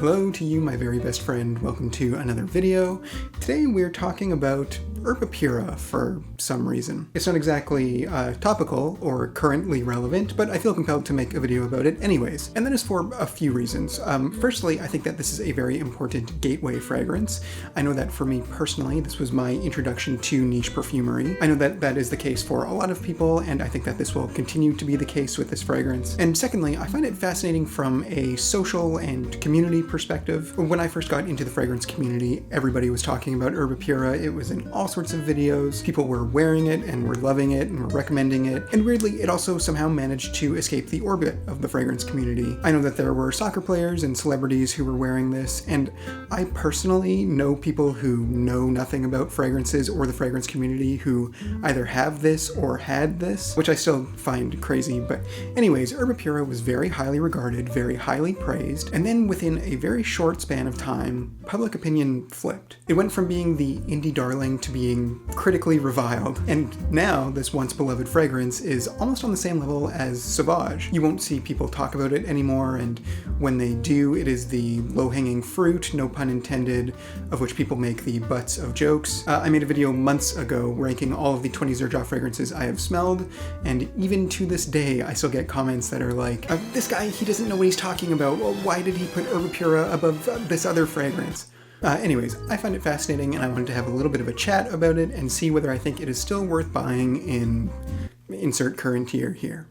Hello to you, my very best friend. Welcome to another video. Today we're talking about PURA for some reason. It's not exactly topical or currently relevant, but I feel compelled to make a video about it anyways. And that is for a few reasons. Firstly, I think that this is a very important gateway fragrance. I know that for me personally, this was my introduction to niche perfumery. I know that that is the case for a lot of people, and I think that this will continue to be the case with this fragrance. And secondly, I find it fascinating from a social and community perspective. When I first got into the fragrance community, everybody was talking about PURA. It was in all sorts of videos. People were wearing it and were loving it and were recommending it. And weirdly, it also somehow managed to escape the orbit of the fragrance community. I know that there were soccer players and celebrities who were wearing this, and I personally know people who know nothing about fragrances or the fragrance community who either have this or had this, which I still find crazy. But anyways, PURA was very highly regarded, very highly praised, and then within a very short span of time, public opinion flipped. It went from being the indie darling to being critically reviled, and now this once beloved fragrance is almost on the same level as Sauvage. You won't see people talk about it anymore, and when they do, it is the low-hanging fruit, no pun intended, of which people make the butts of jokes. I made a video months ago ranking all of the 20 Xerjoff fragrances I have smelled, and even to this day, I still get comments that are like, this guy, he doesn't know what he's talking about. Well, why did he put PURA above this other fragrance? Anyways, I find it fascinating, and I wanted to have a little bit of a chat about it and see whether I think it is still worth buying in insert current year here.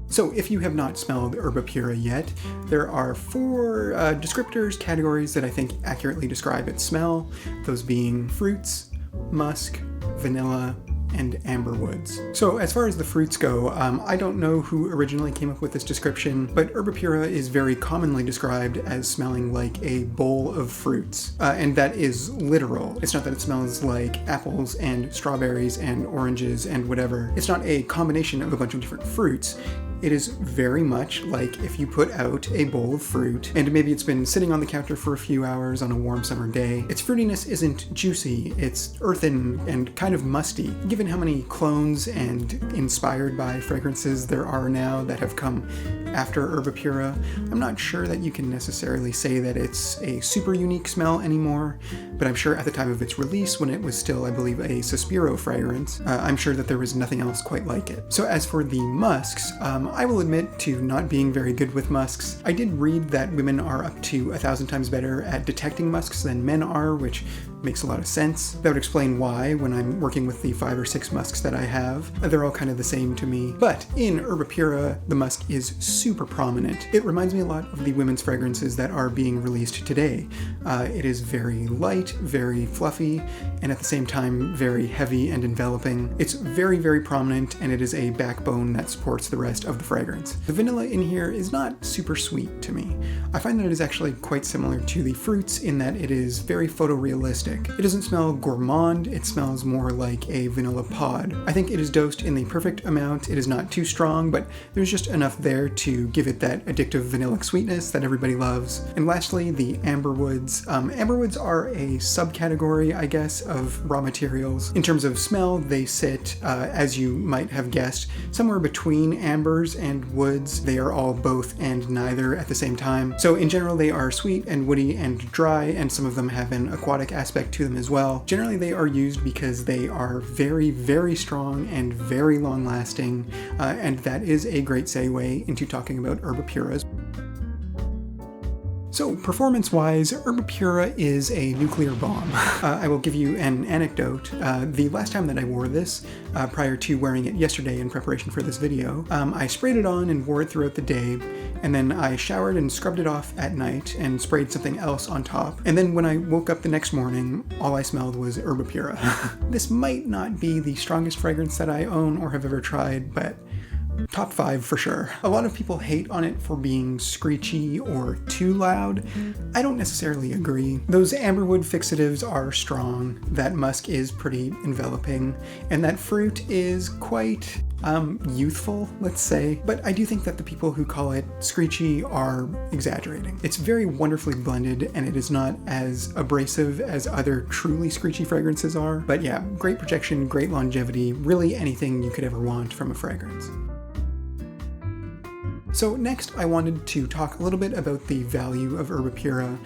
So if you have not smelled PURA yet, there are 4 descriptors, categories that I think accurately describe its smell, those being fruits, musk, vanilla, and amber woods. So as far as the fruits go, I don't know who originally came up with this description, but PURA is very commonly described as smelling like a bowl of fruits, and that is literal. It's not that it smells like apples and strawberries and oranges and whatever. It's not a combination of a bunch of different fruits. It is very much like if you put out a bowl of fruit, and maybe it's been sitting on the counter for a few hours on a warm summer day. Its fruitiness isn't juicy, it's earthen and kind of musty. Given how many clones and inspired by fragrances there are now that have come after PURA, I'm not sure that you can necessarily say that it's a super unique smell anymore, but I'm sure at the time of its release, when it was still, I believe, a Suspiro fragrance, I'm sure that there was nothing else quite like it. So as for the musks, I will admit to not being very good with musks. I did read that women are up to 1,000 times better at detecting musks than men are, which makes a lot of sense. That would explain why, when I'm working with the 5 or 6 musks that I have, they're all kind of the same to me. But in PURA, the musk is super prominent. It reminds me a lot of the women's fragrances that are being released today. It is very light, very fluffy, and at the same time, very heavy and enveloping. It's very, very prominent, and it is a backbone that supports the rest of the fragrance. The vanilla in here is not super sweet to me. I find that it is actually quite similar to the fruits in that it is very photorealistic. It doesn't smell gourmand, it smells more like a vanilla pod. I think it is dosed in the perfect amount. It is not too strong, but there's just enough there to give it that addictive vanillic sweetness that everybody loves. And lastly, the amber woods. Amber woods are a subcategory, I guess, of raw materials. In terms of smell, they sit, as you might have guessed, somewhere between ambers and woods. They are all both and neither at the same time. So in general, they are sweet and woody and dry, and some of them have an aquatic aspect to them as well. Generally, they are used because they are very, very strong and very long lasting, and that is a great segue into talking about PURAs. So performance-wise, PURA is a nuclear bomb. I will give you an anecdote. The last time that I wore this, prior to wearing it yesterday in preparation for this video, I sprayed it on and wore it throughout the day, and then I showered and scrubbed it off at night and sprayed something else on top. And then when I woke up the next morning, all I smelled was PURA. This might not be the strongest fragrance that I own or have ever tried, but top 5 for sure. A lot of people hate on it for being screechy or too loud. I don't necessarily agree. Those amberwood fixatives are strong, that musk is pretty enveloping, and that fruit is quite youthful, let's say. But I do think that the people who call it screechy are exaggerating. It's very wonderfully blended, and it is not as abrasive as other truly screechy fragrances are. But yeah, great projection, great longevity, really anything you could ever want from a fragrance. So next I wanted to talk a little bit about the value of ERBA PURA,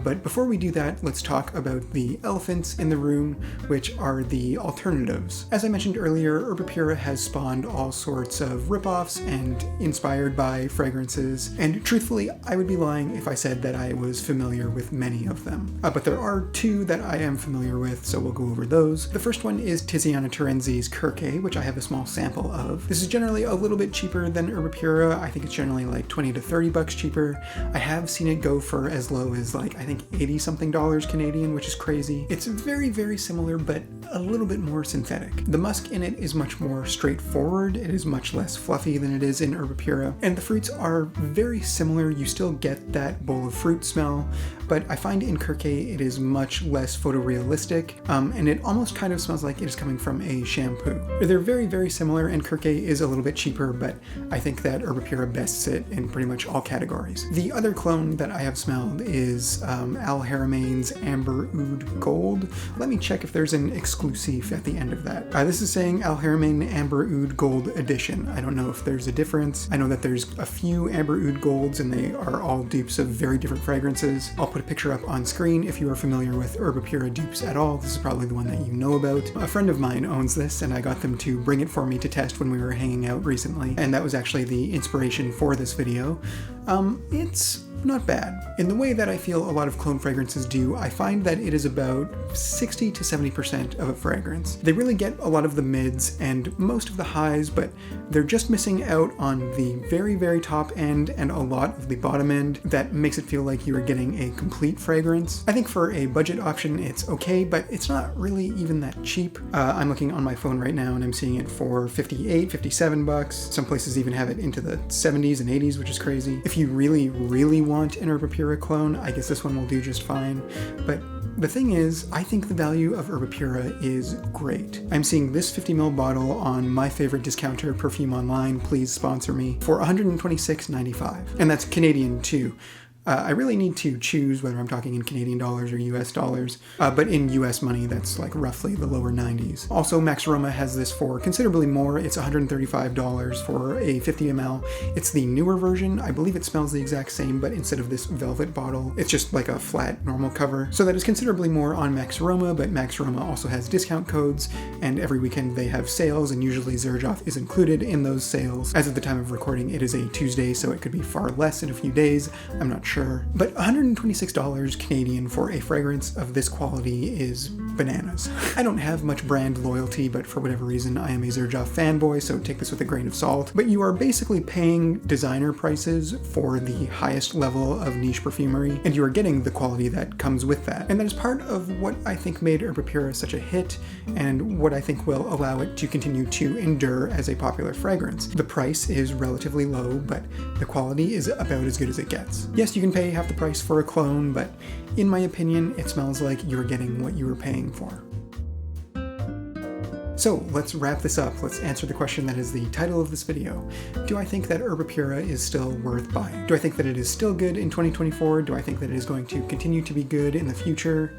but before we do that, let's talk about the elephants in the room, which are the alternatives. As I mentioned earlier, ERBA PURA has spawned all sorts of ripoffs and inspired by fragrances, and truthfully, I would be lying if I said that I was familiar with many of them. But there are two that I am familiar with, so we'll go over those. The first one is Tiziana Terenzi's Kirke, which I have a small sample of. This is generally a little bit cheaper than ERBA PURA. I think it's generally like 20 to 30 bucks cheaper. I have seen it go for as low as like, I think 80 something dollars Canadian, which is crazy. It's very, very similar, but a little bit more synthetic. The musk in it is much more straightforward. It is much less fluffy than it is in ERBA PURA, and the fruits are very similar. You still get that bowl of fruit smell, but I find in Kirke it is much less photorealistic, and it almost kind of smells like it is coming from a shampoo. They're very, very similar, and Kirke is a little bit cheaper, but I think that ERBA PURA bests it in pretty much all categories. The other clone that I have smelled is Al Haramain's Amber Oud Gold. Let me check if there's an exclusive at the end of that. This is saying Al Haramain Amber Oud Gold Edition. I don't know if there's a difference. I know that there's a few Amber Oud Golds, and they are all dupes of very different fragrances. I'll put a picture up on screen if you are familiar with ERBA PURA dupes at all. This is probably the one that you know about. A friend of mine owns this, and I got them to bring it for me to test when we were hanging out recently, and that was actually the inspiration for this video. It's not bad. In the way that I feel a lot of clone fragrances do, I find that it is about 60 to 70% of a fragrance. They really get a lot of the mids and most of the highs, but they're just missing out on the very, very top end and a lot of the bottom end that makes it feel like you are getting a complete fragrance. I think for a budget option, it's okay, but it's not really even that cheap. I'm looking on my phone right now and I'm seeing it for 58, 57 bucks. Some places even have it into the 70s and 80s, which is crazy. If you really, really want an ERBA PURA clone, I guess this one will do just fine. But the thing is, I think the value of ERBA PURA is great. I'm seeing this 50ml bottle on my favorite discounter, Perfume Online, please sponsor me, for $126.95. And that's Canadian too. I really need to choose whether I'm talking in Canadian dollars or US dollars, but in US money, that's like roughly the lower 90s. Also, Max Aroma has this for considerably more. It's $135 for a 50 ml. It's the newer version. I believe it smells the exact same, but instead of this velvet bottle, it's just like a flat normal cover. So that is considerably more on Max Aroma, but Max Aroma also has discount codes, and every weekend they have sales, and usually Xerjoff is included in those sales. As of the time of recording, it is a Tuesday, so it could be far less in a few days. I'm not sure. But $126 Canadian for a fragrance of this quality is bananas. I don't have much brand loyalty, but for whatever reason, I am a Xerjoff fanboy, so take this with a grain of salt. But you are basically paying designer prices for the highest level of niche perfumery, and you are getting the quality that comes with that. And that is part of what I think made ERBA PURA such a hit, and what I think will allow it to continue to endure as a popular fragrance. The price is relatively low, but the quality is about as good as it gets. Yes, you can pay half the price for a clone, but in my opinion, it smells like you're getting what you were paying for. So let's wrap this up. Let's answer the question that is the title of this video. Do I think that ERBA PURA is still worth buying? Do I think that it is still good in 2024? Do I think that it is going to continue to be good in the future?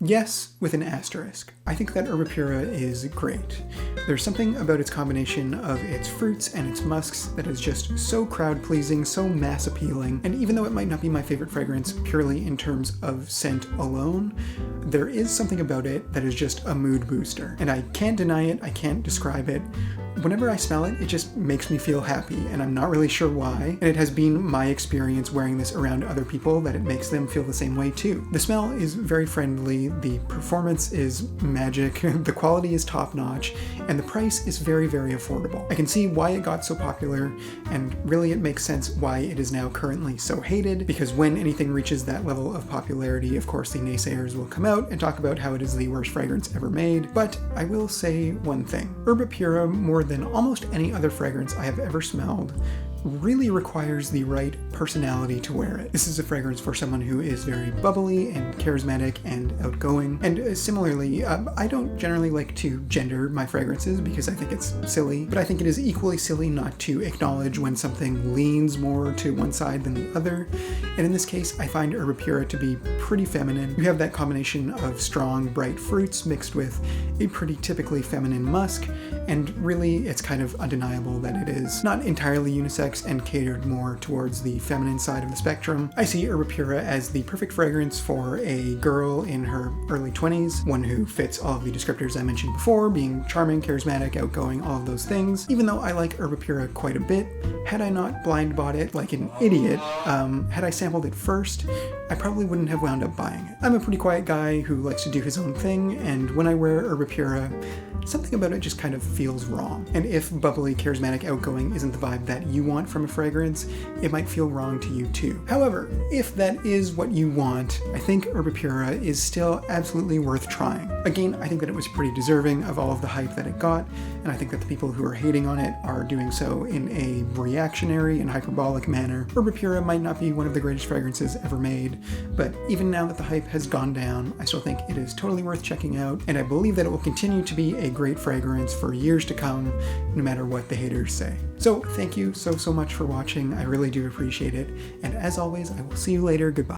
Yes, with an asterisk. I think that ERBA PURA is great. There's something about its combination of its fruits and its musks that is just so crowd-pleasing, so mass-appealing, and even though it might not be my favorite fragrance purely in terms of scent alone, there is something about it that is just a mood booster. And I can't deny it, I can't describe it. Whenever I smell it, it just makes me feel happy, and I'm not really sure why, and it has been my experience wearing this around other people that it makes them feel the same way too. The smell is very friendly, the performance is magic, the quality is top-notch, and the price is very, very affordable. I can see why it got so popular, and really it makes sense why it is now currently so hated, because when anything reaches that level of popularity, of course the naysayers will come out and talk about how it is the worst fragrance ever made. But I will say one thing. ERBA PURA, more than almost any other fragrance I have ever smelled, really requires the right personality to wear it. This is a fragrance for someone who is very bubbly and charismatic and outgoing. And similarly, I don't generally like to gender my fragrances because I think it's silly, but I think it is equally silly not to acknowledge when something leans more to one side than the other. And in this case, I find ERBA PURA to be pretty feminine. You have that combination of strong, bright fruits mixed with a pretty typically feminine musk, and really it's kind of undeniable that it is not entirely unisex, unisex and catered more towards the feminine side of the spectrum. I see ERBA PURA as the perfect fragrance for a girl in her early 20s, one who fits all of the descriptors I mentioned before, being charming, charismatic, outgoing, all of those things. Even though I like ERBA PURA quite a bit, had I not blind bought it like an idiot, had I sampled it first, I probably wouldn't have wound up buying it. I'm a pretty quiet guy who likes to do his own thing, and when I wear ERBA PURA, something about it just kind of feels wrong. And if bubbly, charismatic, outgoing isn't the vibe that you want from a fragrance, it might feel wrong to you too. However, if that is what you want, I think ERBA PURA is still absolutely worth trying. Again, I think that it was pretty deserving of all of the hype that it got, and I think that the people who are hating on it are doing so in a reactionary and hyperbolic manner. ERBA PURA might not be one of the greatest fragrances ever made, but even now that the hype has gone down, I still think it is totally worth checking out, and I believe that it will continue to be a great fragrance for years to come, no matter what the haters say. So thank you so much for watching. I really do appreciate it. And as always, I will see you later. Goodbye.